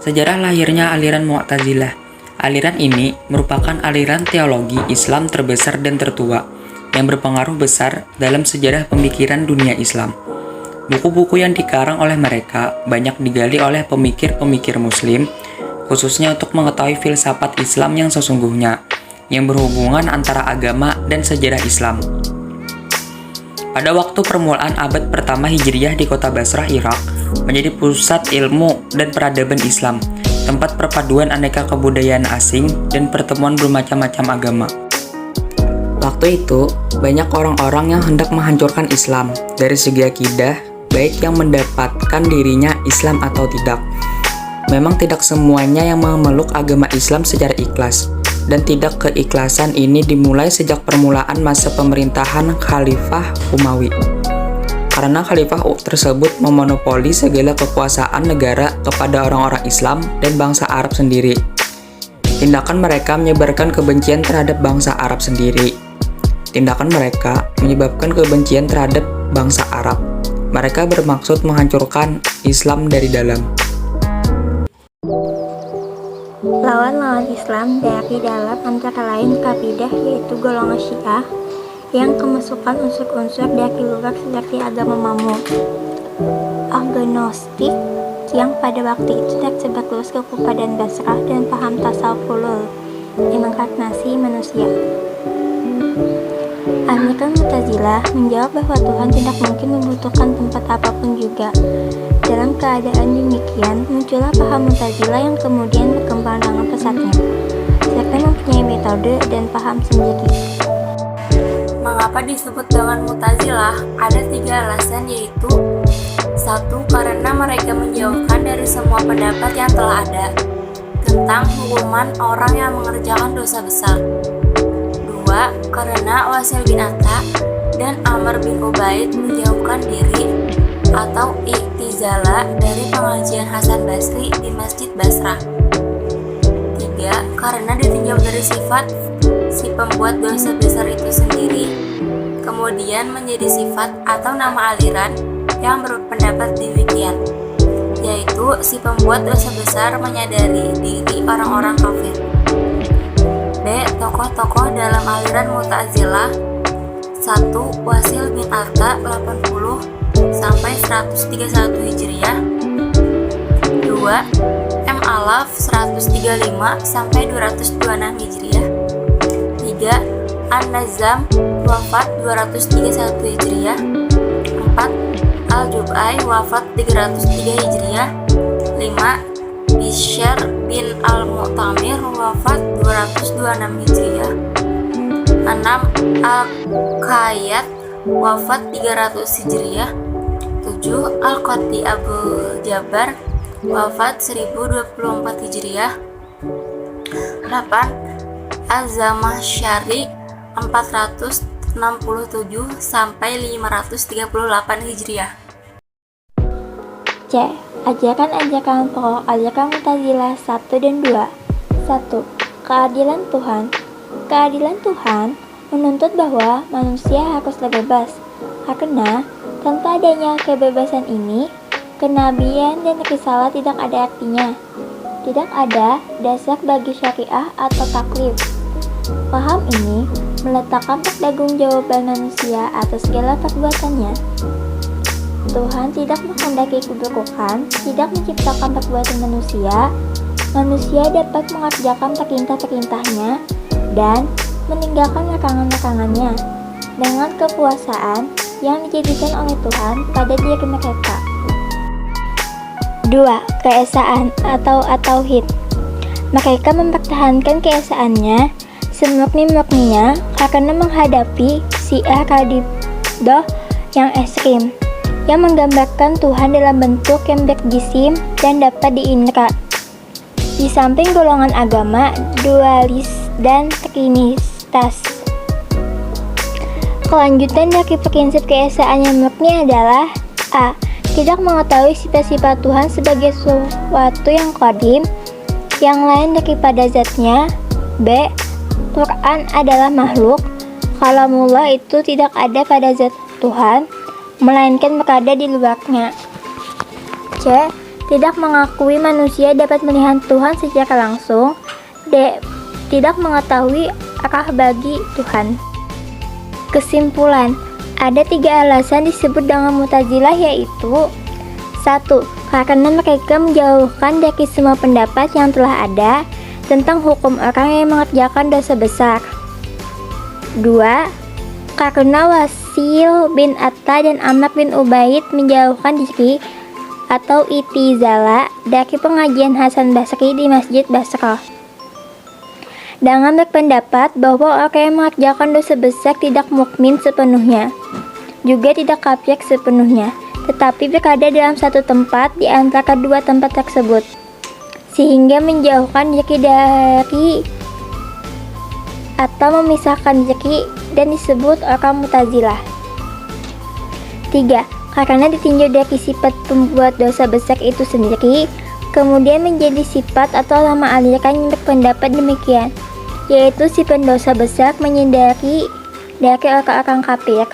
Sejarah lahirnya aliran Mu'tazilah. Aliran ini merupakan aliran teologi Islam terbesar dan tertua yang berpengaruh besar dalam sejarah pemikiran dunia Islam. Buku-buku yang dikarang oleh mereka banyak digali oleh pemikir-pemikir Muslim, khususnya untuk mengetahui filsafat Islam yang sesungguhnya, yang berhubungan antara agama dan sejarah Islam. Pada waktu permulaan abad pertama Hijriyah di kota Basrah, Irak, menjadi pusat ilmu dan peradaban Islam, tempat perpaduan aneka kebudayaan asing dan pertemuan bermacam-macam agama. Waktu itu, banyak orang-orang yang hendak menghancurkan Islam dari segi akidah, baik yang mendapatkan dirinya Islam atau tidak. Memang tidak semuanya yang memeluk agama Islam secara ikhlas, dan tidak keikhlasan ini dimulai sejak permulaan masa pemerintahan Khalifah Umawi. Karena khalifah tersebut memonopoli segala kekuasaan negara kepada orang-orang Islam dan bangsa Arab sendiri. Tindakan mereka menyebarkan kebencian terhadap bangsa Arab sendiri. Tindakan mereka menyebabkan kebencian terhadap bangsa Arab. Mereka bermaksud menghancurkan Islam dari dalam. Lawan-lawan Islam dari dalam antara lain kabidah, yaitu golongan Syiah yang kemasukan unsur-unsur dari luar seperti agama Mamuk, agnostik yang pada waktu itu tersebar luas ke Kufah dan Basrah, dan paham tasawuf hulul, inkarnasi manusia. Aliran Mu'tazilah menjawab bahwa Tuhan tidak mungkin membutuhkan tempat apapun juga. Dalam keadaan demikian, muncullah paham Mu'tazilah yang kemudian berkembang dengan pesatnya, serta mempunyai metode dan paham sendiri. Mengapa disebut dengan Mu'tazilah? Ada 3 alasan, yaitu 1. Karena mereka menjauhkan dari semua pendapat yang telah ada tentang hukuman orang yang mengerjakan dosa besar. 2. Karena Wasil bin Atta dan Amr bin Ubaid menjauhkan diri atau iktizala dari pengajian Hasan Basri di Masjid Basrah. 3. Karena ditinjau dari sifat si pembuat dosa besar itu sendiri, kemudian menjadi sifat atau nama aliran yang berpendapat demikian, yaitu si pembuat dosa besar menyadari diri orang-orang kafir. B. Tokoh-tokoh dalam aliran Mu'tazilah. 1. Wasil bin Atta 80 sampai 131 Hijriah. 2. M. Alaf 135 sampai 226 Hijriah. 3. An-Nazam wafat 231 Hijriah. 4. Al-Jub'ai wafat 303 Hijriah. 5. Bishr bin Al-Mu'tamir wafat 226 Hijriah. 6. Al-Qayyad wafat 300 Hijriah. 7. Al-Qati Abu Jabar wafat 1024 Hijriah. 8. Az-Zamakhsyari 467 sampai 538 Hijriah. C. Ajaran-ajaran pokok aliran Mu'tazilah 1 dan 2. 1. Keadilan Tuhan. Keadilan Tuhan menuntut bahwa manusia haruslah bebas, karena tanpa adanya kebebasan ini, kenabian dan risalah tidak ada artinya. Tidak ada dasar bagi syariah atau taklif. Paham ini meletakkan pertanggungjawaban manusia atas segala perbuatannya. Tuhan tidak menghendaki keburukan, tidak menciptakan perbuatan manusia. Manusia dapat mengerjakan perintah-perintahnya dan meninggalkan larangan-larangannya dengan kekuasaan yang dijadikan oleh Tuhan pada diri mereka. 2. Keesaan atau at-tauhid. Mereka mempertahankan keesaannya semurni-murninya karena menghadapi syiar Rafidhah yang ekstrim, yang menggambarkan Tuhan dalam bentuk yang berjisim dan dapat diindra. Di samping golongan agama dualis dan trinitas, kelanjutan dari prinsip keesaan yang murni adalah A. Tidak mengetahui sifat-sifat Tuhan sebagai sesuatu yang qadim, yang lain daripada zatnya. B. Quran adalah makhluk. Kalamullah itu tidak ada pada zat Tuhan, melainkan berada di luarnya. C. tidak mengakui manusia dapat melihat Tuhan secara langsung, tidak mengetahui arah bagi Tuhan. Kesimpulan, ada 3 alasan disebut dengan Mu'tazilah, yaitu 1. Karena mereka menjauhkan dari semua pendapat yang telah ada tentang hukum orang yang mengerjakan dosa besar. 2. Karena Wasil bin Atta dan Amr bin Ubaid menjauhkan diri atau itizala dari pengajian Hasan Basri di Masjid Basrah dengan berpendapat bahwa orang yang mengerjakan dosa besar tidak mukmin sepenuhnya, juga tidak kafir sepenuhnya, tetapi berada dalam satu tempat di antara 2 tempat tersebut, sehingga menjauhkan diri dari atau memisahkan diri dan disebut orang Mu'tazilah. 3. Karena ditinjau dari sifat pembuat dosa besar itu sendiri, kemudian menjadi sifat atau nama aliran yang berpendapat demikian, yaitu si pendosa besar menyadari dari orang-orang kafir.